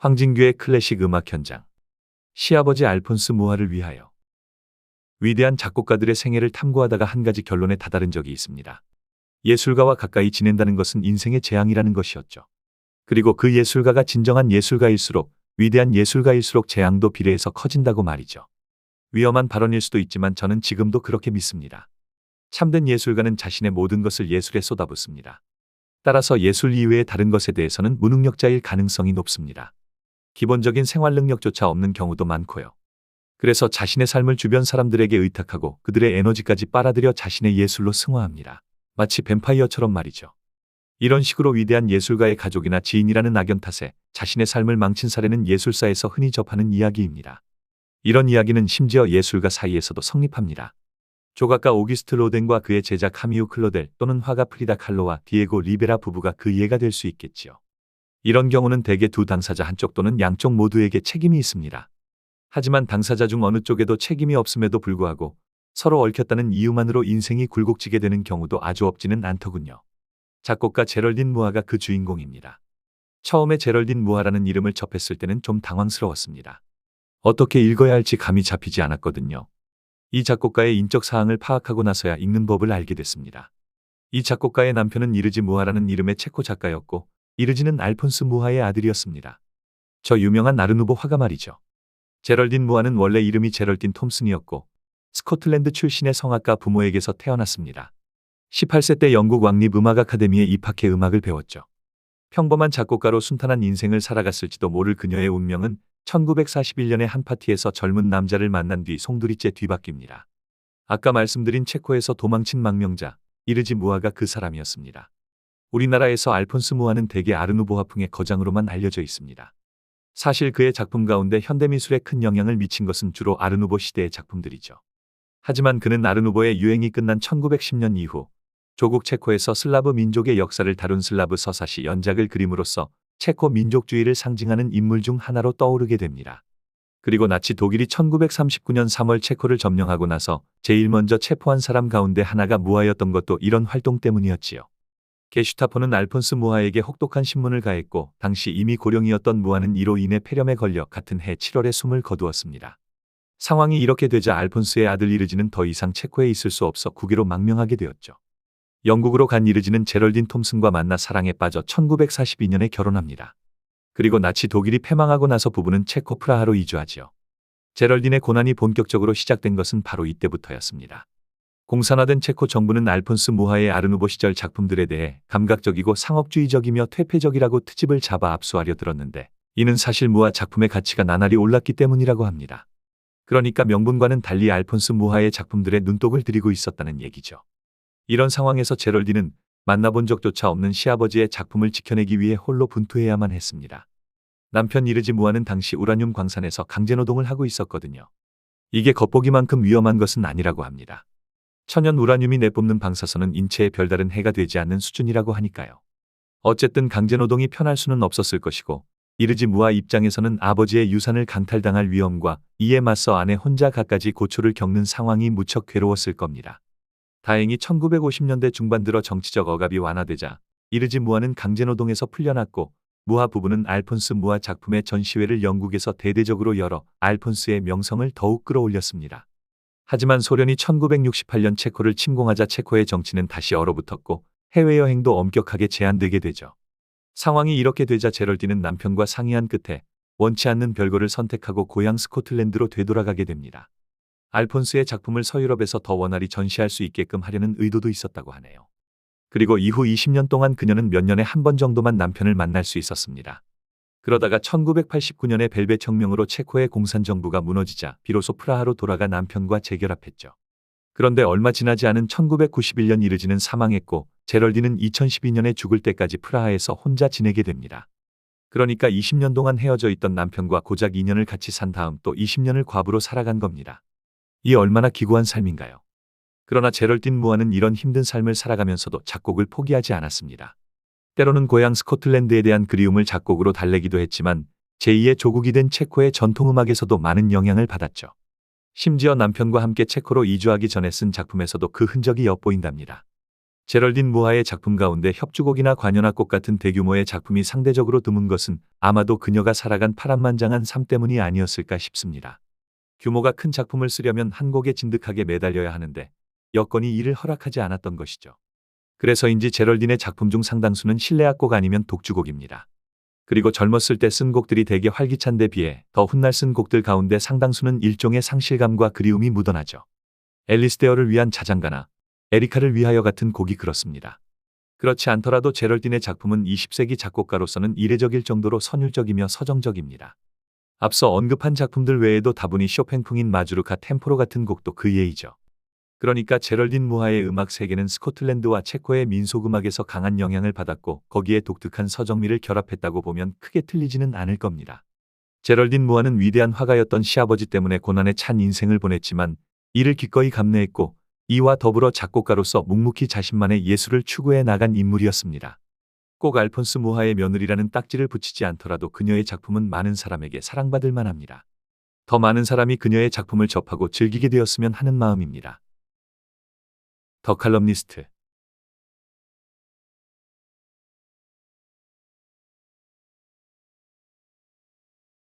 황진규의 클래식 음악 현장. 시아버지 알폰스 무하를 위하여. 위대한 작곡가들의 생애를 탐구하다가 한 가지 결론에 다다른 적이 있습니다. 예술가와 가까이 지낸다는 것은 인생의 재앙이라는 것이었죠. 그리고 그 예술가가 진정한 예술가일수록, 위대한 예술가일수록 재앙도 비례해서 커진다고 말이죠. 위험한 발언일 수도 있지만 저는 지금도 그렇게 믿습니다. 참된 예술가는 자신의 모든 것을 예술에 쏟아붓습니다. 따라서 예술 이외의 다른 것에 대해서는 무능력자일 가능성이 높습니다. 기본적인 생활 능력조차 없는 경우도 많고요. 그래서 자신의 삶을 주변 사람들에게 의탁하고 그들의 에너지까지 빨아들여 자신의 예술로 승화합니다. 마치 뱀파이어처럼 말이죠. 이런 식으로 위대한 예술가의 가족이나 지인이라는 악연 탓에 자신의 삶을 망친 사례는 예술사에서 흔히 접하는 이야기입니다. 이런 이야기는 심지어 예술가 사이에서도 성립합니다. 조각가 오기스트 로덴과 그의 제자 카미우 클로델 또는 화가 프리다 칼로와 디에고 리베라 부부가 그 예가 될 수 있겠지요. 이런 경우는 대개 두 당사자 한쪽 또는 양쪽 모두에게 책임이 있습니다. 하지만 당사자 중 어느 쪽에도 책임이 없음에도 불구하고 서로 얽혔다는 이유만으로 인생이 굴곡지게 되는 경우도 아주 없지는 않더군요. 작곡가 제럴딘 무하가 그 주인공입니다. 처음에 제럴딘 무하라는 이름을 접했을 때는 좀 당황스러웠습니다. 어떻게 읽어야 할지 감이 잡히지 않았거든요. 이 작곡가의 인적 사항을 파악하고 나서야 읽는 법을 알게 됐습니다. 이 작곡가의 남편은 이르지 무하라는 이름의 체코 작가였고 이르지는 알폰스 무하의 아들이었습니다. 저 유명한 아르누보 화가 말이죠. 제럴딘 무하는 원래 이름이 제럴딘 톰슨이었고 스코틀랜드 출신의 성악가 부모에게서 태어났습니다. 18세 때 영국 왕립 음악 아카데미에 입학해 음악을 배웠죠. 평범한 작곡가로 순탄한 인생을 살아갔을지도 모를 그녀의 운명은 1941년에 한 파티에서 젊은 남자를 만난 뒤 송두리째 뒤바뀝니다. 아까 말씀드린 체코에서 도망친 망명자 이르지 무하가 그 사람이었습니다. 우리나라에서 알폰스 무하는 대개 아르누보 화풍의 거장으로만 알려져 있습니다. 사실 그의 작품 가운데 현대미술에 큰 영향을 미친 것은 주로 아르누보 시대의 작품들이죠. 하지만 그는 아르누보의 유행이 끝난 1910년 이후 조국 체코에서 슬라브 민족의 역사를 다룬 슬라브 서사시 연작을 그림으로써 체코 민족주의를 상징하는 인물 중 하나로 떠오르게 됩니다. 그리고 나치 독일이 1939년 3월 체코를 점령하고 나서 제일 먼저 체포한 사람 가운데 하나가 무하였던 것도 이런 활동 때문이었지요. 게슈타포는 알폰스 무하에게 혹독한 신문을 가했고 당시 이미 고령이었던 무하는 이로 인해 폐렴에 걸려 같은 해 7월에 숨을 거두었습니다. 상황이 이렇게 되자 알폰스의 아들 이르지는 더 이상 체코에 있을 수 없어 국외로 망명하게 되었죠. 영국으로 간 이르지는 제럴딘 톰슨과 만나 사랑에 빠져 1942년에 결혼합니다. 그리고 나치 독일이 패망하고 나서 부부는 체코 프라하로 이주하지요. 제럴딘의 고난이 본격적으로 시작된 것은 바로 이때부터였습니다. 공산화된 체코 정부는 알폰스 무하의 아르누보 시절 작품들에 대해 감각적이고 상업주의적이며 퇴폐적이라고 트집을 잡아 압수하려 들었는데 이는 사실 무하 작품의 가치가 나날이 올랐기 때문이라고 합니다. 그러니까 명분과는 달리 알폰스 무하의 작품들에 눈독을 들이고 있었다는 얘기죠. 이런 상황에서 제럴딘은 만나본 적조차 없는 시아버지의 작품을 지켜내기 위해 홀로 분투해야만 했습니다. 남편 이르지 무하는 당시 우라늄 광산에서 강제노동을 하고 있었거든요. 이게 겉보기만큼 위험한 것은 아니라고 합니다. 천연 우라늄이 내뿜는 방사선은 인체에 별다른 해가 되지 않는 수준이라고 하니까요. 어쨌든 강제노동이 편할 수는 없었을 것이고 이르지 무하 입장에서는 아버지의 유산을 강탈당할 위험과 이에 맞서 아내 혼자 갖가지 고초를 겪는 상황이 무척 괴로웠을 겁니다. 다행히 1950년대 중반 들어 정치적 억압이 완화되자 이르지 무하는 강제노동에서 풀려났고 무하 부부는 알폰스 무하 작품의 전시회를 영국에서 대대적으로 열어 알폰스의 명성을 더욱 끌어올렸습니다. 하지만 소련이 1968년 체코를 침공하자 체코의 정치는 다시 얼어붙었고 해외여행도 엄격하게 제한되게 되죠. 상황이 이렇게 되자 제럴딘은 남편과 상의한 끝에 원치 않는 별거를 선택하고 고향 스코틀랜드로 되돌아가게 됩니다. 알폰스의 작품을 서유럽에서 더 원활히 전시할 수 있게끔 하려는 의도도 있었다고 하네요. 그리고 이후 20년 동안 그녀는 몇 년에 한 번 정도만 남편을 만날 수 있었습니다. 그러다가 1989년에 벨벳 혁명으로 체코의 공산정부가 무너지자 비로소 프라하로 돌아가 남편과 재결합했죠. 그런데 얼마 지나지 않은 1991년 이르지는 사망했고 제럴딘은 2012년에 죽을 때까지 프라하에서 혼자 지내게 됩니다. 그러니까 20년 동안 헤어져 있던 남편과 고작 2년을 같이 산 다음 또 20년을 과부로 살아간 겁니다. 이 얼마나 기구한 삶인가요? 그러나 제럴딘 무하는 이런 힘든 삶을 살아가면서도 작곡을 포기하지 않았습니다. 때로는 고향 스코틀랜드에 대한 그리움을 작곡으로 달래기도 했지만 제2의 조국이 된 체코의 전통음악에서도 많은 영향을 받았죠. 심지어 남편과 함께 체코로 이주하기 전에 쓴 작품에서도 그 흔적이 엿보인답니다. 제럴딘 무하의 작품 가운데 협주곡이나 관현악곡 같은 대규모의 작품이 상대적으로 드문 것은 아마도 그녀가 살아간 파란만장한 삶 때문이 아니었을까 싶습니다. 규모가 큰 작품을 쓰려면 한 곡에 진득하게 매달려야 하는데 여건이 이를 허락하지 않았던 것이죠. 그래서인지 제럴딘의 작품 중 상당수는 실내악곡 아니면 독주곡입니다. 그리고 젊었을 때 쓴 곡들이 대개 활기찬 데 비해 더 훗날 쓴 곡들 가운데 상당수는 일종의 상실감과 그리움이 묻어나죠. 앨리스 데어를 위한 자장가나 에리카를 위하여 같은 곡이 그렇습니다. 그렇지 않더라도 제럴딘의 작품은 20세기 작곡가로서는 이례적일 정도로 선율적이며 서정적입니다. 앞서 언급한 작품들 외에도 다분히 쇼팽풍인 마주르카 템포로 같은 곡도 그 예이죠. 그러니까 제럴딘 무하의 음악 세계는 스코틀랜드와 체코의 민속음악에서 강한 영향을 받았고 거기에 독특한 서정미를 결합했다고 보면 크게 틀리지는 않을 겁니다. 제럴딘 무하는 위대한 화가였던 시아버지 때문에 고난에 찬 인생을 보냈지만 이를 기꺼이 감내했고 이와 더불어 작곡가로서 묵묵히 자신만의 예술을 추구해 나간 인물이었습니다. 꼭 알폰스 무하의 며느리라는 딱지를 붙이지 않더라도 그녀의 작품은 많은 사람에게 사랑받을 만합니다. 더 많은 사람이 그녀의 작품을 접하고 즐기게 되었으면 하는 마음입니다. 더 칼럼니스트